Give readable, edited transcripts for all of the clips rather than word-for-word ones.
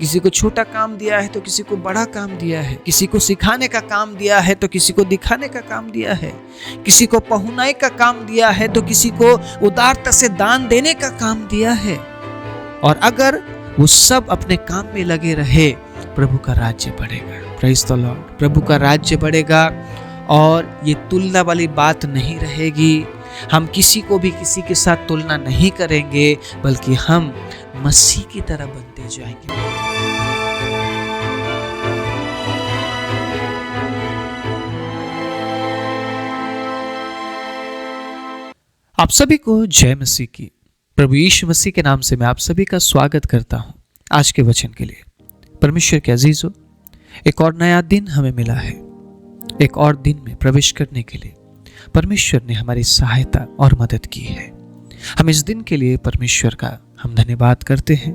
किसी को छोटा काम दिया है तो किसी को बड़ा काम दिया है, किसी को सिखाने का काम दिया है तो किसी को दिखाने का काम दिया है, किसी को पहुनाई का काम दिया है तो किसी को उदारता से दान देने का काम दिया है। और अगर वो सब अपने काम में लगे रहे, प्रभु का राज्य बढ़ेगा। Praise the Lord. प्रभु का राज्य बढ़ेगा और ये तुलना वाली बात नहीं रहेगी। हम किसी को भी किसी के साथ तुलना नहीं करेंगे, बल्कि हम मसीह की तरह बनते जाएंगे। आप सभी को जय मसीह की। प्रभु यीशु मसीह के नाम से मैं आप सभी का स्वागत करता हूं। आज के वचन के लिए परमेश्वर के अजीजों, एक और नया दिन हमें मिला है। एक और दिन में प्रवेश करने के लिए परमेश्वर ने हमारी सहायता और मदद की है। हम इस दिन के लिए परमेश्वर का हम धन्यवाद करते हैं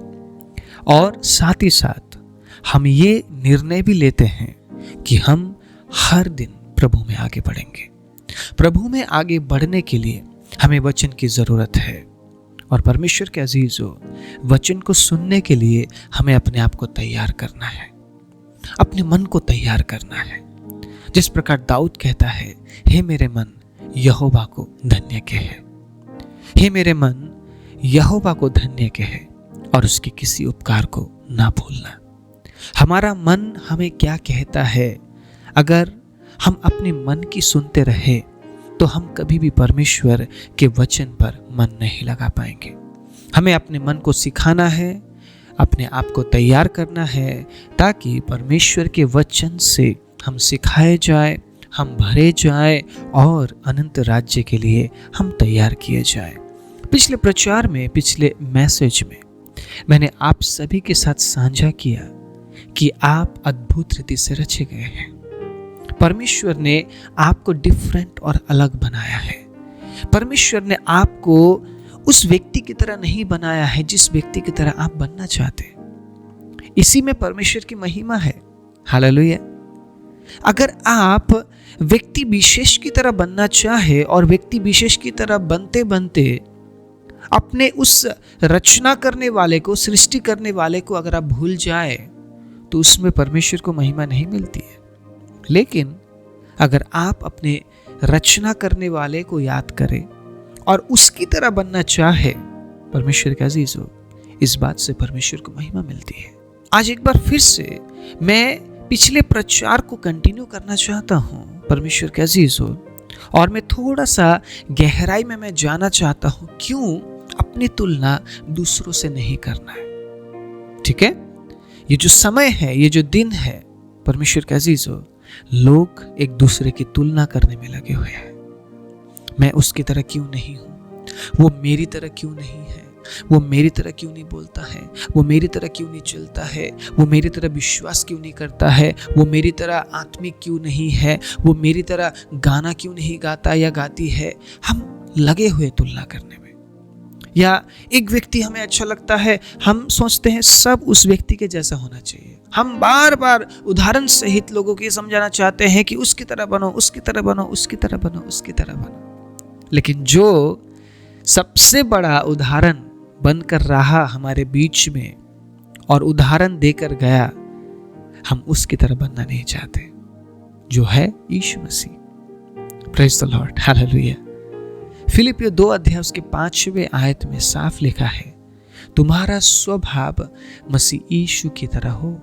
और साथ ही साथ हम ये निर्णय भी लेते हैं कि हम हर दिन प्रभु में आगे बढ़ेंगे। प्रभु में आगे बढ़ने के लिए हमें वचन की जरूरत है और परमेश्वर के अजीजों, वचन को सुनने के लिए हमें अपने आप को तैयार करना है, अपने मन को तैयार करना है। जिस प्रकार दाऊद कहता है, हे मेरे मन यहोवा को धन्य कहे, हे मेरे मन यहोवा को धन्य कहे और उसके किसी उपकार को ना भूलना। हमारा मन हमें क्या कहता है, अगर हम अपने मन की सुनते रहे तो हम कभी भी परमेश्वर के वचन पर मन नहीं लगा पाएंगे। हमें अपने मन को सिखाना है, अपने आप को तैयार करना है, ताकि परमेश्वर के वचन से हम सिखाए जाए, हम भरे जाए और अनंत राज्य के लिए हम तैयार किए जाए। पिछले प्रचार में, पिछले मैसेज में मैंने आप सभी के साथ साझा किया कि आप अद्भुत रीति से रचे गए हैं। परमेश्वर ने आपको डिफरेंट और अलग बनाया है। परमेश्वर ने आपको उस व्यक्ति की तरह नहीं बनाया है जिस व्यक्ति की तरह आप बनना चाहते। इसी में परमेश्वर की महिमा है। हालेलुया। अगर आप व्यक्ति विशेष की तरह बनना चाहे और व्यक्ति विशेष की तरह बनते बनते अपने उस रचना करने वाले को, सृष्टि करने वाले को अगर आप भूल जाए, तो उसमें परमेश्वर को महिमा नहीं मिलती है। लेकिन अगर आप अपने रचना करने वाले को याद करें और उसकी तरह बनना चाहे, परमेश्वर के अजीजों, इस बात से परमेश्वर को महिमा मिलती है। आज एक बार फिर से मैं पिछले प्रचार को कंटिन्यू करना चाहता हूं, परमेश्वर के अजीजों, और मैं थोड़ा सा गहराई में मैं जाना चाहता हूं क्यों अपनी तुलना दूसरों से नहीं करना है। ठीक है, ये जो समय है, ये जो दिन है, परमेश्वर के अजीजों, लोग एक दूसरे की तुलना करने में लगे हुए हैं। मैं उसकी तरह क्यों नहीं हूं, वो मेरी तरह क्यों नहीं है, वो मेरी तरह क्यों नहीं बोलता है, वो मेरी तरह क्यों नहीं चलता है, वो मेरी तरह विश्वास क्यों नहीं करता है, वो मेरी तरह आत्मिक क्यों नहीं है, वो मेरी तरह गाना क्यों नहीं गाता या गाती है। हम लगे हुए तुलना करने में। या एक व्यक्ति हमें अच्छा लगता है, हम सोचते हैं सब उस व्यक्ति के जैसा होना चाहिए। हम बार बार उदाहरण सहित लोगों को समझाना चाहते हैं कि उसकी तरह बनो, उसकी तरह बनो, उसकी तरह बनो, उसकी तरह बनो। लेकिन जो सबसे बड़ा उदाहरण बनकर रहा हमारे बीच में और उदाहरण देकर गया, हम उसकी तरह बनना नहीं चाहते, जो है Yeshu Masih. Praise the Lord. Hallelujah. फिलिपियों 2 अध्याय उसके 5वें आयत में साफ लिखा है, तुम्हारा स्वभाव मसीह यीशु की तरह हो।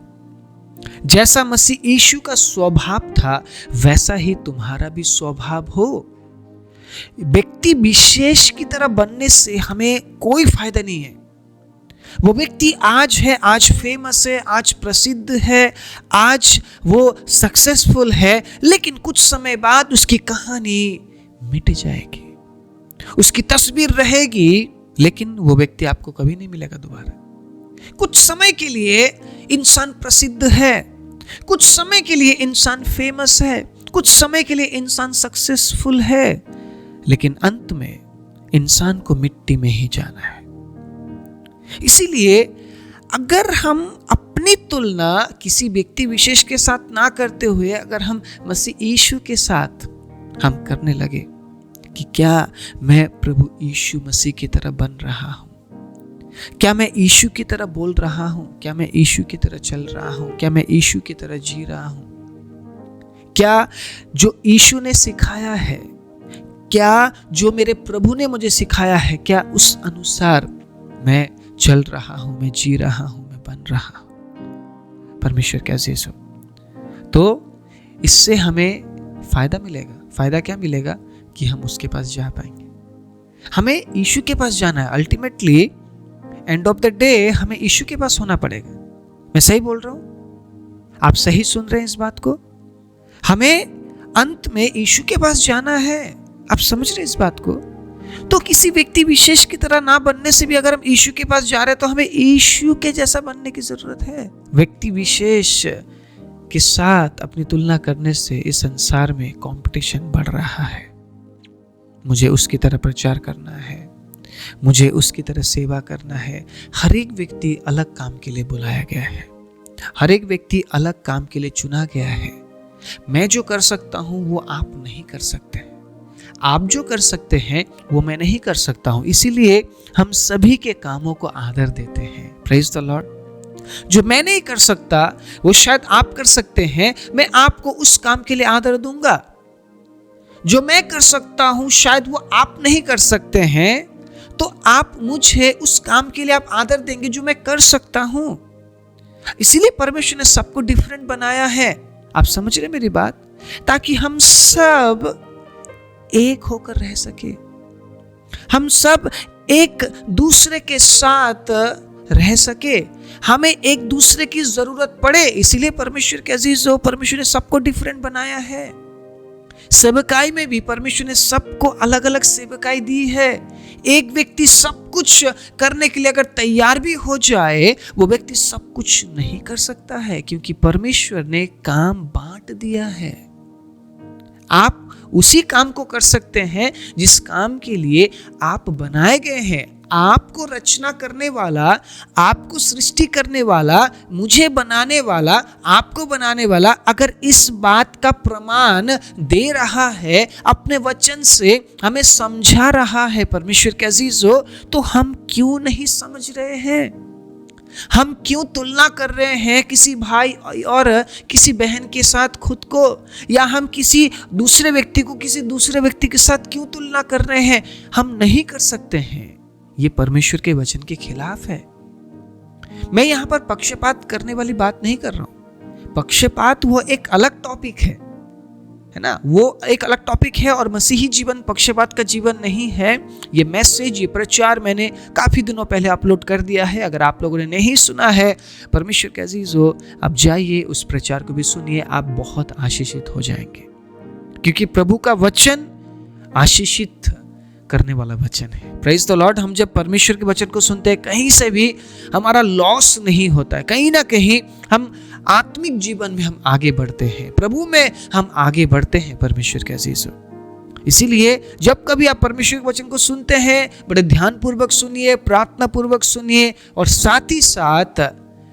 जैसा मसीह यीशु का स्वभाव था, वैसा ही तुम्हारा भी स्वभाव हो। व्यक्ति विशेष की तरह बनने से हमें कोई फायदा नहीं है। वो व्यक्ति आज है, आज फेमस है, आज प्रसिद्ध है, आज वो सक्सेसफुल है, लेकिन कुछ समय बाद उसकी कहानी मिट जाएगी। उसकी तस्वीर रहेगी, लेकिन वो व्यक्ति आपको कभी नहीं मिलेगा दोबारा। कुछ समय के लिए इंसान प्रसिद्ध है, कुछ समय के लिए इंसान फेमस है, कुछ समय के लिए इंसान सक्सेसफुल है, लेकिन अंत में इंसान को मिट्टी में ही जाना है। इसीलिए अगर हम अपनी तुलना किसी व्यक्ति विशेष के साथ ना करते हुए अगर हम मसीह यीशु के साथ हम करने लगे कि क्या मैं प्रभु यीशु मसीह की तरह बन रहा हूं, क्या मैं यीशु की तरह बोल रहा हूं? क्या मैं यीशु की तरह चल रहा हूं? क्या मैं यीशु की तरह जी रहा हूं? क्या जो यीशु ने सिखाया है, क्या जो मेरे प्रभु ने मुझे सिखाया है, क्या उस अनुसार मैं चल रहा हूं, मैं जी रहा हूं, मैं बन रहा हूं? परमेश्वर के अजीज हो, तो इससे हमें फायदा मिलेगा। फायदा क्या मिलेगा? कि हम उसके पास जा पाएंगे। हमें यीशु के पास जाना है। Ultimately end of the day हमें यीशु के पास होना पड़ेगा। मैं सही बोल रहा हूं? आप सही सुन रहे हैं इस बात को? हमें अंत में यीशु के पास जाना है। आप समझ रहे हैं इस बात को? तो किसी व्यक्ति विशेष की तरह ना बनने से भी अगर हम यीशु के पास जा रहे हैं तो हमें यीशु के जैसा बनने की जरूरत है। व्यक्ति विशेष के साथ अपनी तुलना करने से इस संसार में कंपटीशन बढ़ रहा है। मुझे उसकी तरह प्रचार करना है, मुझे उसकी तरह सेवा करना है। हर एक व्यक्ति अलग काम के लिए बुलाया गया है, हर एक व्यक्ति अलग काम के लिए चुना गया है। मैं जो कर सकता हूं वो आप नहीं कर सकते, आप जो कर सकते हैं वो मैं नहीं कर सकता हूं। इसीलिए हम सभी के कामों को आदर देते हैं। Praise the Lord. जो मैं नहीं कर सकता वो शायद आप कर सकते हैं, मैं आपको उस काम के लिए आदर दूंगा। जो मैं कर सकता हूं शायद वो आप नहीं कर सकते हैं, तो आप मुझे उस काम के लिए आप आदर देंगे जो मैं कर सकता हूं। इसीलिए परमेश्वर ने सबको डिफरेंट बनाया है। आप समझ रहे मेरी बात? ताकि हम सब एक होकर रह सके, हम सब एक दूसरे के साथ रह सके, हमें एक दूसरे की जरूरत पड़े। इसीलिए परमेश्वर के अजीजों, परमेश्वर ने सबको डिफरेंट बनाया है। सेवकाई में भी परमेश्वर ने सबको अलग अलग सेवकाई दी है। एक व्यक्ति सब कुछ करने के लिए अगर तैयार भी हो जाए, वो व्यक्ति सब कुछ नहीं कर सकता है, क्योंकि परमेश्वर ने काम बांट दिया है। आप उसी काम को कर सकते हैं जिस काम के लिए आप बनाए गए हैं। आपको रचना करने वाला, आपको सृष्टि करने वाला, मुझे बनाने वाला, आपको बनाने वाला अगर इस बात का प्रमाण दे रहा है, अपने वचन से हमें समझा रहा है परमेश्वर के अजीजों, तो हम क्यों नहीं समझ रहे हैं? हम क्यों तुलना कर रहे हैं किसी भाई और किसी बहन के साथ खुद को, या हम किसी दूसरे व्यक्ति को किसी दूसरे व्यक्ति के साथ क्यों तुलना कर रहे हैं? हम नहीं कर सकते हैं। ये परमेश्वर के वचन के खिलाफ है। मैं यहां पर पक्षपात करने वाली बात नहीं कर रहा हूं। पक्षपात वो एक अलग टॉपिक है ना, वो एक अलग टॉपिक है। और मसीही जीवन पक्षपात का जीवन नहीं है। ये मैसेज, ये प्रचार मैंने काफी दिनों पहले अपलोड कर दिया है। अगर आप लोगों ने नहीं सुना है, परमेश्वर के अजीजों, आप जाइए उस प्रचार को भी सुनिए, आप बहुत आशीषित हो जाएंगे। क्योंकि प्रभु का वचन आशीषित करने वाला वचन है। Praise the Lord. हम जब परमेश्वर के वचन को सुनते हैं, कहीं से भी हमारा लॉस नहीं होता है। कहीं ना कहीं हम आत्मिक जीवन में हम आगे बढ़ते हैं, प्रभु में हम आगे बढ़ते हैं परमेश्वर के अजीजों। इसीलिए जब कभी आप परमेश्वर के वचन को सुनते हैं, बड़े ध्यान पूर्वक सुनिए, प्रार्थना पूर्वक सुनिए, और साथ ही साथ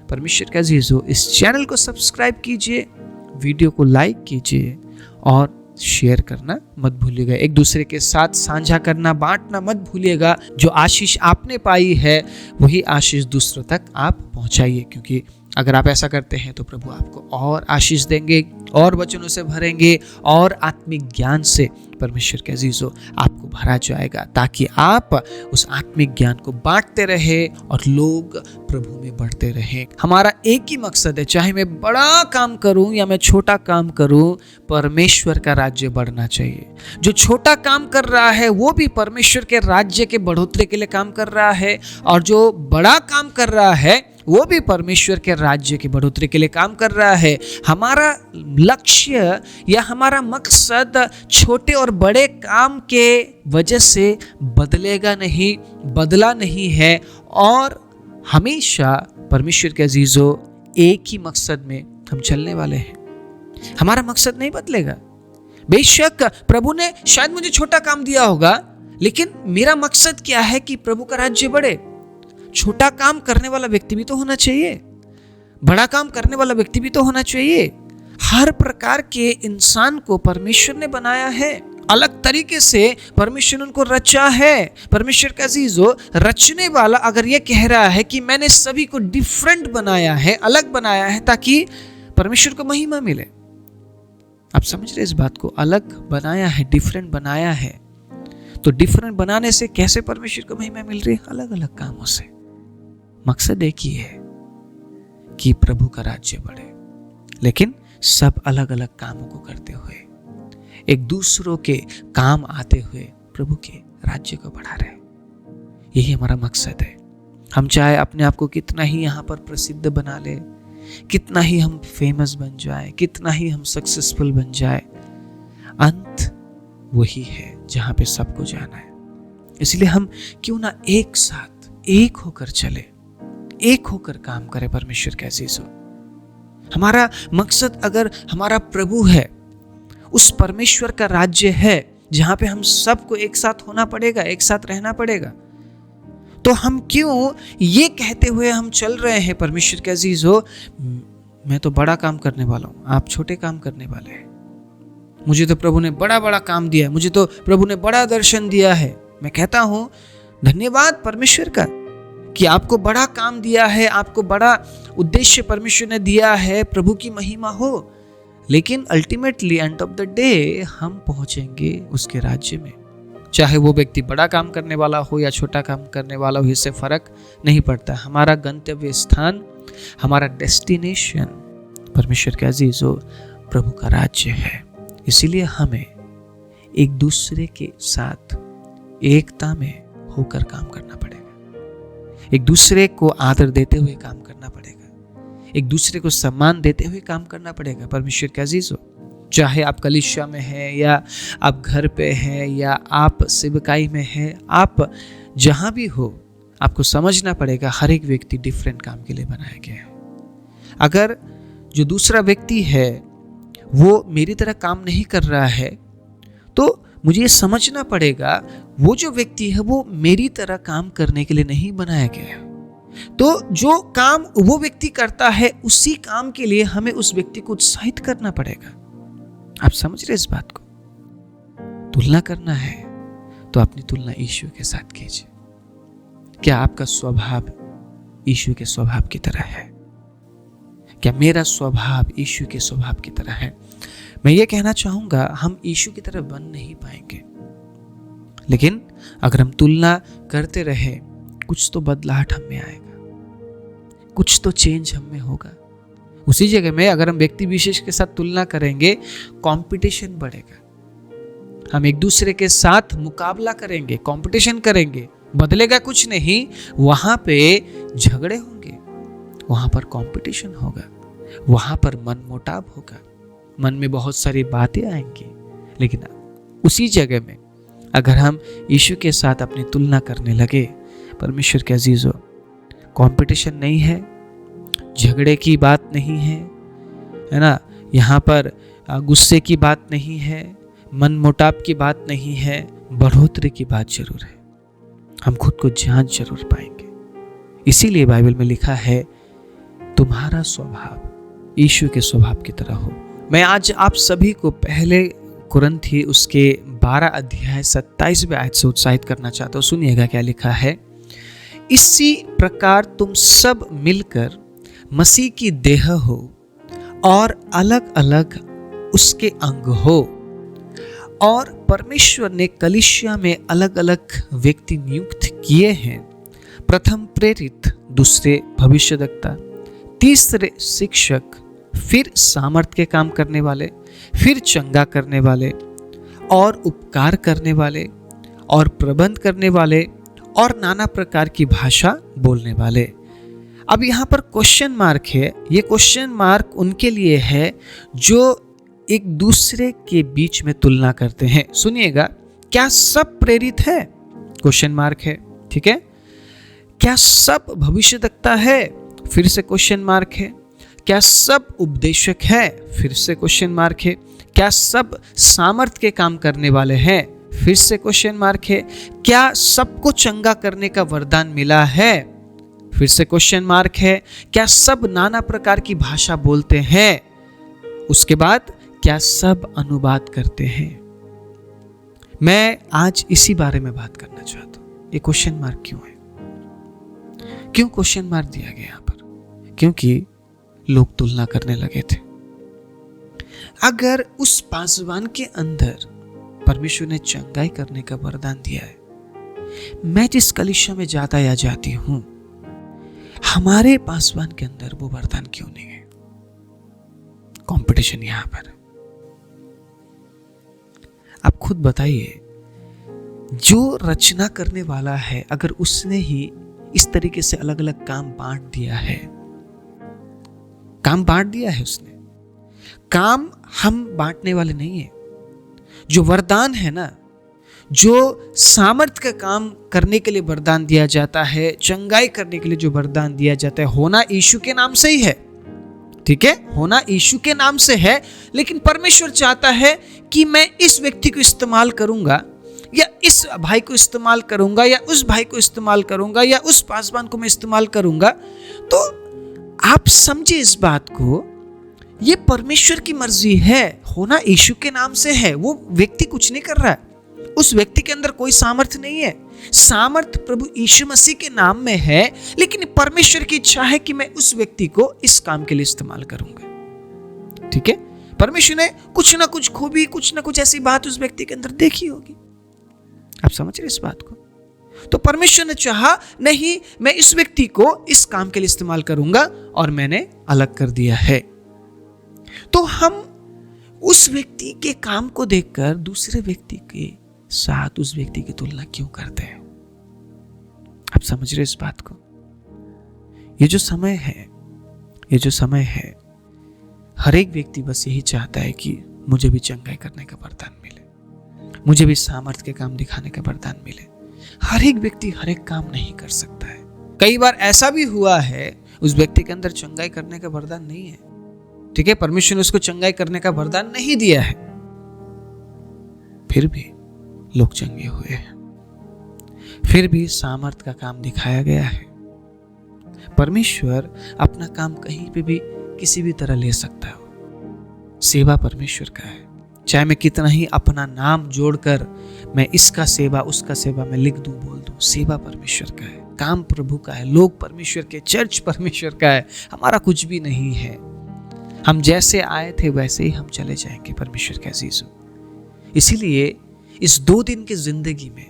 परमेश्वर के अजीजों इस चैनल को सब्सक्राइब कीजिए, वीडियो को लाइक कीजिए और शेयर करना मत भूलिएगा। एक दूसरे के साथ साझा करना, बांटना मत भूलिएगा। जो आशीष आपने पाई है वही आशीष दूसरों तक आप पहुंचाइए, क्योंकि अगर आप ऐसा करते हैं तो प्रभु आपको और आशीष देंगे, और वचनों से भरेंगे, और आत्मिक ज्ञान से परमेश्वर के अजीजों आपको भरा जाएगा, ताकि आप उस आत्मिक ज्ञान को बांटते रहे और लोग प्रभु में बढ़ते रहे। हमारा एक ही मकसद है, चाहे मैं बड़ा काम करूं या मैं छोटा काम करूं, परमेश्वर का राज्य बढ़ना चाहिए। जो छोटा काम कर रहा है वो भी परमेश्वर के राज्य के बढ़ोतरी के लिए काम कर रहा है, और जो बड़ा काम कर रहा है वो भी परमेश्वर के राज्य की बढ़ोतरी के लिए काम कर रहा है। हमारा लक्ष्य या हमारा मकसद छोटे और बड़े काम के वजह से बदलेगा नहीं, बदला नहीं है, और हमेशा परमेश्वर के अजीजों एक ही मकसद में हम चलने वाले हैं। हमारा मकसद नहीं बदलेगा। बेशक प्रभु ने शायद मुझे छोटा काम दिया होगा, लेकिन मेरा मकसद क्या है कि प्रभु का राज्य बढ़े। छोटा काम करने वाला व्यक्ति भी तो होना चाहिए, बड़ा काम करने वाला व्यक्ति भी तो होना चाहिए। हर प्रकार के इंसान को परमेश्वर ने बनाया है, अलग तरीके से परमेश्वर उनको रचा है। परमेश्वर का अजीजों, रचने वाला अगर ये कह रहा है कि मैंने सभी को डिफरेंट बनाया है, अलग बनाया है, ताकि परमेश्वर को महिमा मिले। आप समझ रहे इस बात को? अलग बनाया है, डिफरेंट बनाया है, तो डिफरेंट बनाने से कैसे परमेश्वर को महिमा मिल रही है? अलग अलग कामों से। मकसद एक ही है कि प्रभु का राज्य बढ़े, लेकिन सब अलग अलग कामों को करते हुए, एक दूसरों के काम आते हुए प्रभु के राज्य को बढ़ा रहे। यही हमारा मकसद है। हम चाहे अपने आप को कितना ही यहाँ पर प्रसिद्ध बना ले, कितना ही हम फेमस बन जाए, कितना ही हम सक्सेसफुल बन जाए, अंत वही है जहां पे सबको जाना है। इसलिए हम क्यों ना एक साथ एक होकर चले, एक होकर काम करें परमेश्वर के अजीजों। हमारा मकसद अगर हमारा प्रभु है, उस परमेश्वर का राज्य है जहां पे हम सबको एक साथ होना पड़ेगा, एक साथ रहना पड़ेगा, तो हम क्यों ये कहते हुए हम चल रहे हैं परमेश्वर के अजीजों, मैं तो बड़ा काम करने वाला हूं, आप छोटे काम करने वाले हैं, मुझे तो प्रभु ने बड़ा बड़ा काम दिया है, मुझे तो प्रभु ने बड़ा दर्शन दिया है। मैं कहता हूं धन्यवाद परमेश्वर का कि आपको बड़ा काम दिया है, आपको बड़ा उद्देश्य परमेश्वर ने दिया है, प्रभु की महिमा हो। लेकिन ultimately end of the day हम पहुंचेंगे उसके राज्य में। चाहे वो व्यक्ति बड़ा काम करने वाला हो या छोटा काम करने वाला हो, इससे फर्क नहीं पड़ता। हमारा गंतव्य स्थान, हमारा डेस्टिनेशन परमेश्वर के अजीजों प्रभु का राज्य है। इसीलिए हमें एक दूसरे के साथ एकता में होकर काम करना पड़ेगा, एक दूसरे को आदर देते हुए काम करना पड़ेगा, एक दूसरे को सम्मान देते हुए काम करना पड़ेगा परमेश्वर के अजीजों। चाहे आप कलीसिया में हैं या आप घर पे हैं या आप सेवकाई में हैं, आप जहां भी हो, आपको समझना पड़ेगा हर एक व्यक्ति डिफरेंट काम के लिए बनाया गया है। अगर जो दूसरा व्यक्ति है वो मेरी तरह काम नहीं कर रहा है, तो मुझे ये समझना पड़ेगा वो जो व्यक्ति है वो मेरी तरह काम करने के लिए नहीं बनाया गया है। तो जो काम वो व्यक्ति करता है, उसी काम के लिए हमें उस व्यक्ति को उत्साहित करना पड़ेगा। आप समझ रहे इस बात को? तुलना करना है तो अपनी तुलना यीशु के साथ कीजिए। क्या आपका स्वभाव यीशु के स्वभाव की तरह है? क्या मेरा स्वभाव यीशु के स्वभाव की तरह है? मैं ये कहना चाहूंगा, हम यीशु की तरह बन नहीं पाएंगे, लेकिन अगर हम तुलना करते रहे, कुछ तो बदलाहट हम में आएगा, कुछ तो चेंज हम में होगा। उसी जगह में अगर हम व्यक्ति विशेष के साथ तुलना करेंगे, कंपटीशन बढ़ेगा, हम एक दूसरे के साथ मुकाबला करेंगे, कंपटीशन करेंगे, बदलेगा कुछ नहीं। वहां पे झगड़े होंगे, वहां पर कंपटीशन होगा, वहां पर मनमुटाव होगा, मन में बहुत सारी बातें आएंगी। लेकिन उसी जगह में अगर हम यीशु के साथ अपनी तुलना करने लगे, परमेश्वर के अजीजों, कंपटीशन नहीं है, झगड़े की बात नहीं है ना, यहाँ पर गुस्से की बात नहीं है, मनमुटाव की बात नहीं है, बढ़ोतरी की बात जरूर है। हम खुद को जांच जरूर पाएंगे। इसीलिए बाइबल में लिखा है, तुम्हारा स्वभाव यीशु के स्वभाव की तरह हो। मैं आज आप सभी को पहले कुरिन्थी उसके 12 अध्याय 27वें आयत से उत्साहित करना चाहता हूँ। सुनिएगा क्या लिखा है। इसी प्रकार तुम सब मिलकर मसीह की देह हो और अलग अलग उसके अंग हो, और परमेश्वर ने कलीसिया में अलग अलग व्यक्ति नियुक्त किए हैं, प्रथम प्रेरित, दूसरे भविष्यद्वक्ता, तीसरे शिक्षक, फिर सामर्थ के काम करने वाले, फिर चंगा करने वाले, और उपकार करने वाले, और प्रबंध करने वाले, और नाना प्रकार की भाषा बोलने वाले। अब यहाँ पर क्वेश्चन मार्क है। ये क्वेश्चन मार्क उनके लिए है जो एक दूसरे के बीच में तुलना करते हैं। सुनिएगा, क्या सब प्रेरित है? क्वेश्चन मार्क है, ठीक है। क्या सब भविष्यद्वक्ता है? फिर से क्वेश्चन मार्क है। क्या सब उपदेशक है? फिर से क्वेश्चन मार्क है। क्या सब सामर्थ के काम करने वाले हैं? फिर से क्वेश्चन मार्क है। क्या सबको चंगा करने का वरदान मिला है? फिर से क्वेश्चन मार्क है। क्या सब नाना प्रकार की भाषा बोलते हैं? उसके बाद क्या सब अनुवाद करते हैं? मैं आज इसी बारे में बात करना चाहता हूं। ये क्वेश्चन मार्क क्यों है? क्यों क्वेश्चन मार्क दिया गया यहां पर? क्योंकि लोग तुलना करने लगे थे। अगर उस पासवान के अंदर परमेश्वर ने चंगाई करने का वरदान दिया है, मैं जिस कलीसिया में जाता या जाती हूं, हमारे पासवान के अंदर वो वरदान क्यों नहीं है? कंपटीशन यहां पर। आप खुद बताइए, जो रचना करने वाला है, अगर उसने ही इस तरीके से अलग अलग काम बांट दिया है, उसने काम हम बांटने वाले नहीं है। जो वरदान है ना, जो सामर्थ्य का काम करने के लिए वरदान दिया जाता है, चंगाई करने के लिए जो वरदान दिया जाता है, होना यीशु के नाम से ही है। ठीक है, होना यीशु के नाम से है, लेकिन परमेश्वर चाहता है कि मैं इस व्यक्ति को इस्तेमाल करूंगा, या इस भाई को इस्तेमाल करूंगा, या उस भाई को इस्तेमाल करूंगा, या उस पासवान को मैं इस्तेमाल करूंगा। तो आप समझे इस बात को, ये परमेश्वर की मर्जी है। होना यीशु के नाम से है, वो व्यक्ति कुछ नहीं कर रहा है, उस व्यक्ति के अंदर कोई सामर्थ्य नहीं है। सामर्थ्य प्रभु यीशु मसीह के नाम में है, लेकिन परमेश्वर की इच्छा है कि मैं उस व्यक्ति को इस काम के लिए इस्तेमाल करूंगा। ठीक है, परमेश्वर ने कुछ ना कुछ खूबी, कुछ ना कुछ ऐसी बात उस व्यक्ति के अंदर देखी होगी। आप समझ रहे इस बात को? तो परमेश्वर ने चाहा, नहीं, मैं इस व्यक्ति को इस काम के लिए इस्तेमाल करूंगा, और मैंने अलग कर दिया है। तो हम उस व्यक्ति के काम को देखकर दूसरे व्यक्ति के साथ उस व्यक्ति की तुलना क्यों करते हैं? आप समझ रहे इस बात को? ये जो समय है, हर एक व्यक्ति बस यही चाहता है कि मुझे भी चंगाई करने का वरदान मिले, मुझे भी सामर्थ्य के काम दिखाने का वरदान मिले। हर एक व्यक्ति हर एक काम नहीं कर सकता है। कई बार ऐसा भी हुआ है, उस व्यक्ति के अंदर चंगाई करने का वरदान नहीं है। ठीक है, परमेश्वर ने उसको चंगाई करने का वरदान नहीं दिया है, फिर भी लोग चंगे हुए हैं, फिर भी सामर्थ्य का काम दिखाया गया है। परमेश्वर अपना काम कहीं पे भी किसी भी तरह ले सकता है। सेवा परमेश्वर का है। चाहे मैं कितना ही अपना नाम जोड़कर मैं इसका सेवा उसका सेवा मैं लिख दूं, बोल दूं, सेवा परमेश्वर का है, काम प्रभु का है, लोग परमेश्वर के, चर्च परमेश्वर का है। हमारा कुछ भी नहीं है। हम जैसे आए थे वैसे ही हम चले जाएंगे, परमेश्वर के अजीजों। इसीलिए इस 2 दिन की जिंदगी में,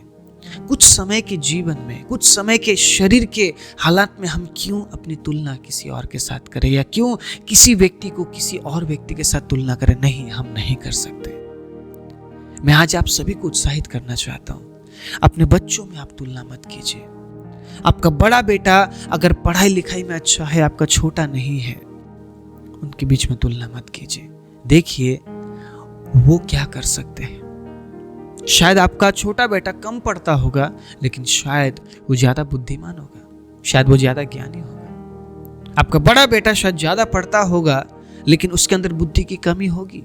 कुछ समय के जीवन में, कुछ समय के शरीर के हालात में हम क्यों अपनी तुलना किसी और के साथ करें, या क्यों किसी व्यक्ति को किसी और व्यक्ति के साथ तुलना करें? नहीं, हम नहीं कर सकते। मैं आज आप सभी को उत्साहित करना चाहता हूं, अपने बच्चों में आप तुलना मत कीजिए। आपका बड़ा बेटा अगर पढ़ाई लिखाई में अच्छा है, आपका छोटा नहीं है, उनके बीच में तुलना मत कीजिए। देखिए वो क्या कर सकते हैं। शायद आपका छोटा बेटा कम पढ़ता होगा, लेकिन शायद वो ज्यादा बुद्धिमान होगा, शायद वो ज्यादा ज्ञानी होगा। आपका बड़ा बेटा शायद ज्यादा पढ़ता होगा, लेकिन उसके अंदर बुद्धि की कमी होगी।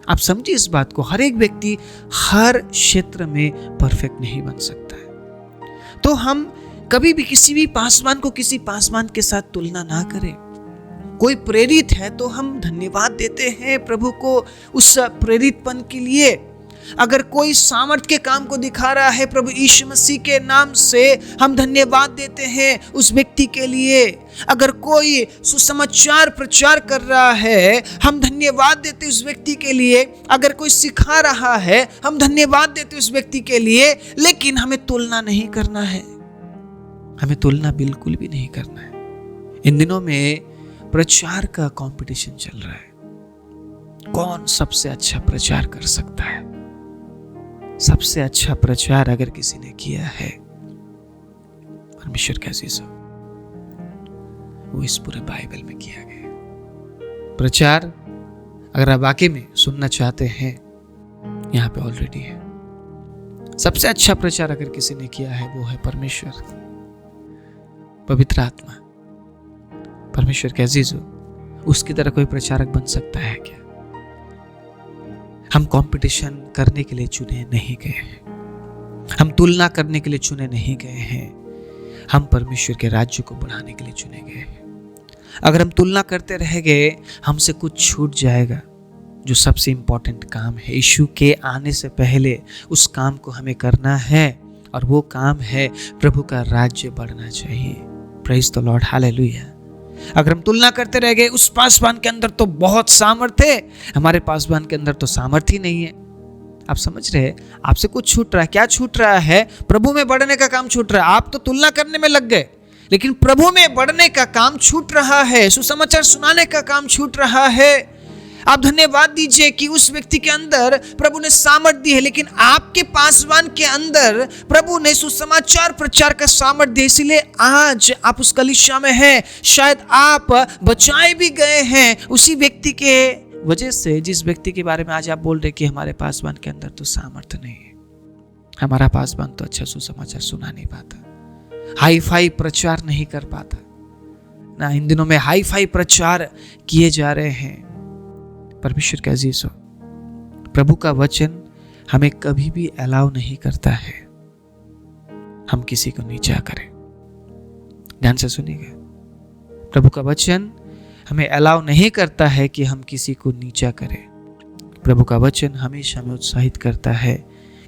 आप समझिए इस बात को। हर एक व्यक्ति हर क्षेत्र में परफेक्ट नहीं बन सकता है। तो हम कभी भी किसी भी पासवान को किसी पासवान के साथ तुलना ना करें। कोई प्रेरित है तो हम धन्यवाद देते हैं प्रभु को उस प्रेरितपन के लिए। अगर कोई सामर्थ्य के काम को दिखा रहा है प्रभु यीशु मसीह के नाम से, हम धन्यवाद देते हैं उस व्यक्ति के लिए। अगर कोई सुसमाचार प्रचार कर रहा है, हम धन्यवाद देते उस व्यक्ति के लिए। अगर कोई सिखा रहा है, हम धन्यवाद देते उस व्यक्ति के लिए। लेकिन हमें तुलना नहीं करना है, हमें तुलना बिल्कुल भी नहीं करना है। इन दिनों में प्रचार का कंपटीशन चल रहा है। कौन सबसे अच्छा प्रचार कर सकता है? सबसे अच्छा प्रचार अगर किसी ने किया है, परमेश्वर का अजीजों, वो इस पूरे बाइबल में किया गया प्रचार। अगर आप वाकई में सुनना चाहते हैं, यहां पे ऑलरेडी है। सबसे अच्छा प्रचार अगर किसी ने किया है, वो है परमेश्वर, पवित्र आत्मा। परमेश्वर के अजीजों, उसकी तरह कोई प्रचारक बन सकता है क्या? हम कंपटीशन करने के लिए चुने नहीं गए हैं, हम तुलना करने के लिए चुने नहीं गए हैं, हम परमेश्वर के राज्य को बढ़ाने के लिए चुने गए हैं। अगर हम तुलना करते रह गए, हमसे कुछ छूट जाएगा जो सबसे इम्पोर्टेंट काम है, यीशु के आने से पहले उस काम को हमें करना है, और वो काम है प्रभु का राज्य बढ़ना चाहिए। Praise the Lord, hallelujah. अगर हम तुलना करते रह गए, उस पासवान के अंदर तो बहुत सामर्थ्य है, हमारे पासवान के अंदर तो सामर्थ्य ही नहीं है। आप समझ रहे हैं, आपसे कुछ छूट रहा है। क्या छूट रहा है? प्रभु में बढ़ने का काम छूट रहा है। आप तो तुलना करने में लग गए, लेकिन प्रभु में बढ़ने का काम छूट रहा है, सुसमाचार सुनाने का काम छूट रहा है। आप धन्यवाद दीजिए कि उस व्यक्ति के अंदर प्रभु ने सामर्थ्य दी है, लेकिन आपके पासवान के अंदर प्रभु ने सुसमाचार प्रचार का सामर्थ्य दिया, इसलिए आज आप उस कलीसिया में हैं। शायद आप बचाए भी गए हैं उसी व्यक्ति के वजह से, जिस व्यक्ति के बारे में आज आप बोल रहे कि हमारे पासवान के अंदर तो सामर्थ्य नहीं है, हमारा पासवान तो अच्छा सुसमाचार सुना नहीं पाता, हाई फाई प्रचार नहीं कर पाता ना। इन दिनों में हाई फाई प्रचार किए जा रहे हैं। परमेश्वर के अजीज हो, प्रभु का वचन हमें कभी भी अलाउ नहीं करता है हम किसी को नीचा करें। ध्यान से सुनिएगा, प्रभु का वचन हमें अलाउ नहीं करता है कि हम किसी को नीचा करें। प्रभु का वचन हमेशा हमें उत्साहित करता है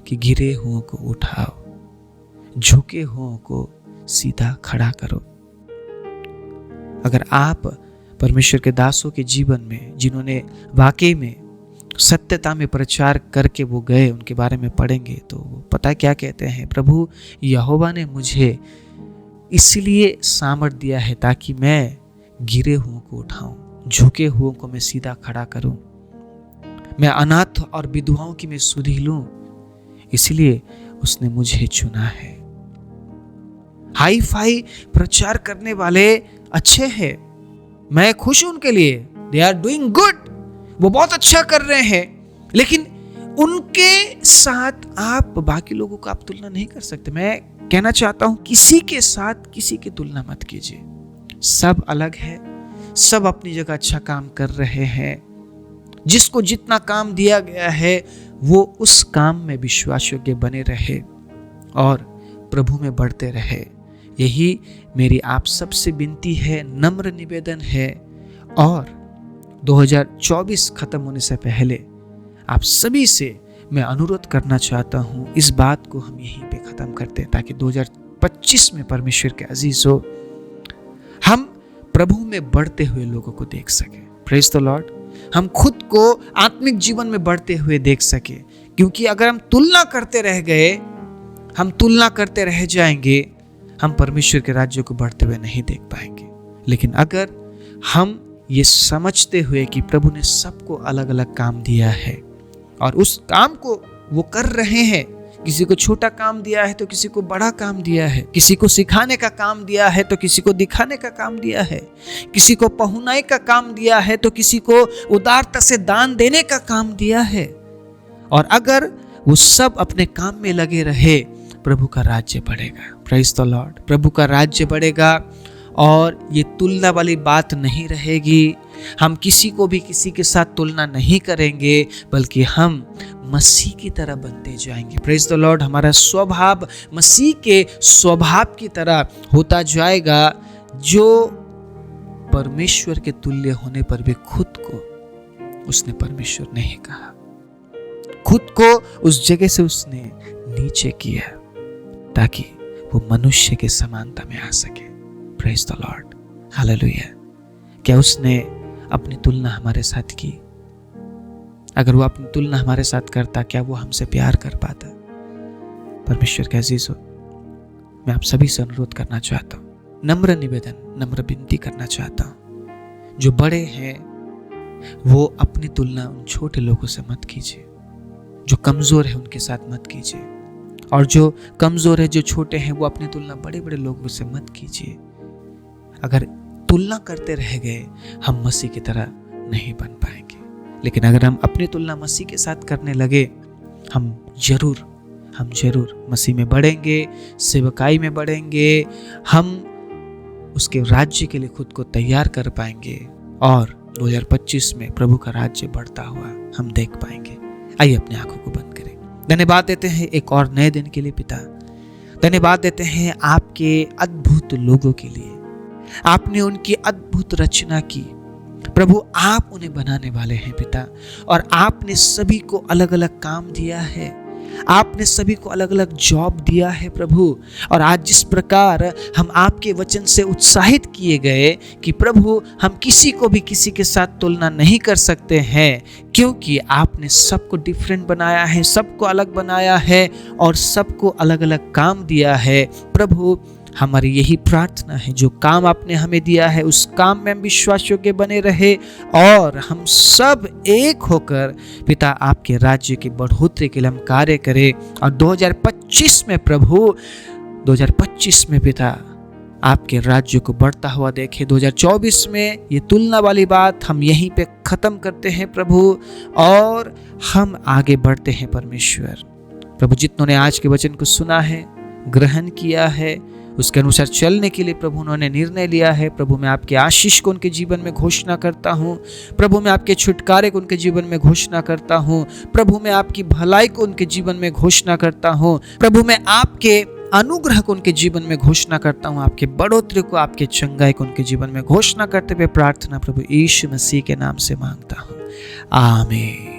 कि गिरे हुओं को उठाओ, झुके हुओं को सीधा खड़ा करो। अगर आप परमेश्वर के दासों के जीवन में, जिन्होंने वाकई में सत्यता में प्रचार करके वो गए, उनके बारे में पढ़ेंगे तो पता क्या कहते हैं? प्रभु यहोवा ने मुझे इसलिए सामर्थ दिया है ताकि मैं गिरे हुओं को उठाऊं, झुके हुओं को मैं सीधा खड़ा करूं, मैं अनाथ और विधवाओं की मैं सुधि लूं, इसलिए उसने मुझे चुना है। हाई फाई प्रचार करने वाले अच्छे हैं, मैं खुश हूं उनके लिए, दे आर डूइंग गुड, वो बहुत अच्छा कर रहे हैं, लेकिन उनके साथ आप बाकी लोगों को आप तुलना नहीं कर सकते। मैं कहना चाहता हूं, किसी के साथ किसी की तुलना मत कीजिए। सब अलग है, सब अपनी जगह अच्छा काम कर रहे हैं। जिसको जितना काम दिया गया है वो उस काम में विश्वास योग्य बने रहे और प्रभु में बढ़ते रहे। यही मेरी आप सबसे विनती है, नम्र निवेदन है। और 2024 खत्म होने से पहले आप सभी से मैं अनुरोध करना चाहता हूं, इस बात को हम यहीं पे खत्म करते हैं ताकि 2025 में परमेश्वर के अजीज हो, हम प्रभु में बढ़ते हुए लोगों को देख सके। Praise the Lord. हम खुद को आत्मिक जीवन में बढ़ते हुए देख सके, क्योंकि अगर हम तुलना करते रह गए, हम तुलना करते रह जाएंगे, हम परमेश्वर के राज्य को बढ़ते हुए नहीं देख पाएंगे। लेकिन अगर हम ये समझते हुए कि प्रभु ने सबको अलग अलग काम दिया है और उस काम को वो कर रहे हैं, किसी को छोटा काम दिया है तो किसी को बड़ा काम दिया है, किसी को सिखाने का काम दिया है तो किसी को दिखाने का काम दिया है, किसी को पहुनाई का काम दिया है तो किसी को उदारता से दान देने का काम दिया है। और अगर वो सब अपने काम में लगे रहे, प्रभु का राज्य बढ़ेगा। Praise the Lord. प्रभु का राज्य बढ़ेगा और ये तुलना वाली बात नहीं रहेगी। हम किसी को भी किसी के साथ तुलना नहीं करेंगे, बल्कि हम मसीह की तरह बनते जाएंगे। Praise the Lord. हमारा स्वभाव मसीह के स्वभाव की तरह होता जाएगा, जो परमेश्वर के तुल्य होने पर भी खुद को उसने परमेश्वर नहीं कहा, खुद को उस जगह से उसने नीचे किया ताकि वो मनुष्य के समानता में आ सके। Praise the Lord. हालेलुया। क्या उसने अपनी तुलना हमारे साथ की? अगर वो अपनी तुलना हमारे साथ करता, क्या वो हमसे प्यार कर पाता? परमेश्वर के अजीज हो, मैं आप सभी से अनुरोध करना चाहता हूँ, नम्र निवेदन, नम्र विनती करना चाहता हूँ, जो बड़े हैं वो अपनी तुलना उन छोटे लोगों से मत कीजिए, जो कमजोर है उनके साथ मत कीजिए, और जो कमजोर है, जो छोटे हैं, वो अपनी तुलना बड़े बड़े लोगों से मत कीजिए। अगर तुलना करते रह गए, हम मसीह की तरह नहीं बन पाएंगे। लेकिन अगर हम अपनी तुलना मसीह के साथ करने लगे, हम जरूर मसीह में बढ़ेंगे, सेवकाई में बढ़ेंगे, हम उसके राज्य के लिए खुद को तैयार कर पाएंगे और 2025 में प्रभु का राज्य बढ़ता हुआ हम देख पाएंगे। आइए अपनी आंखों को बंद करें। धन्यवाद देते हैं एक और नए दिन के लिए पिता। धन्यवाद देते हैं आपके अद्भुत लोगों के लिए। आपने उनकी अद्भुत रचना की, प्रभु आप उन्हें बनाने वाले हैं पिता, और आपने सभी को अलग अलग काम दिया है, आपने सभी को अलग अलग जॉब दिया है प्रभु। और आज जिस प्रकार हम आपके वचन से उत्साहित किए गए कि प्रभु हम किसी को भी किसी के साथ तुलना नहीं कर सकते हैं, क्योंकि आपने सबको डिफरेंट बनाया है, सबको अलग बनाया है और सबको अलग अलग काम दिया है। प्रभु हमारी यही प्रार्थना है, जो काम आपने हमें दिया है उस काम में हम विश्वास योग्य बने रहे और हम सब एक होकर पिता आपके राज्य की बढ़ोतरी के लिए हम कार्य करें। और 2025 में प्रभु, 2025 में पिता आपके राज्य को बढ़ता हुआ देखें। 2024 में ये तुलना वाली बात हम यहीं पे खत्म करते हैं प्रभु, और हम आगे बढ़ते हैं परमेश्वर। प्रभु जितनों ने आज के वचन को सुना है, ग्रहण किया है, उसके अनुसार चलने के लिए प्रभु उन्होंने निर्णय लिया है, प्रभु मैं आपके आशीष को उनके जीवन में घोषणा करता हूँ। प्रभु मैं आपके छुटकारे को उनके जीवन में घोषणा करता हूँ। प्रभु मैं आपकी भलाई को उनके जीवन में घोषणा करता हूँ। प्रभु मैं आपके अनुग्रह को उनके जीवन में घोषणा करता हूँ, आपके बढ़ोतरी को, आपके चंगाई को उनके जीवन में घोषणा करते हुए प्रार्थना प्रभु यीशु मसीह के नाम से मांगता हूँ, आमीन।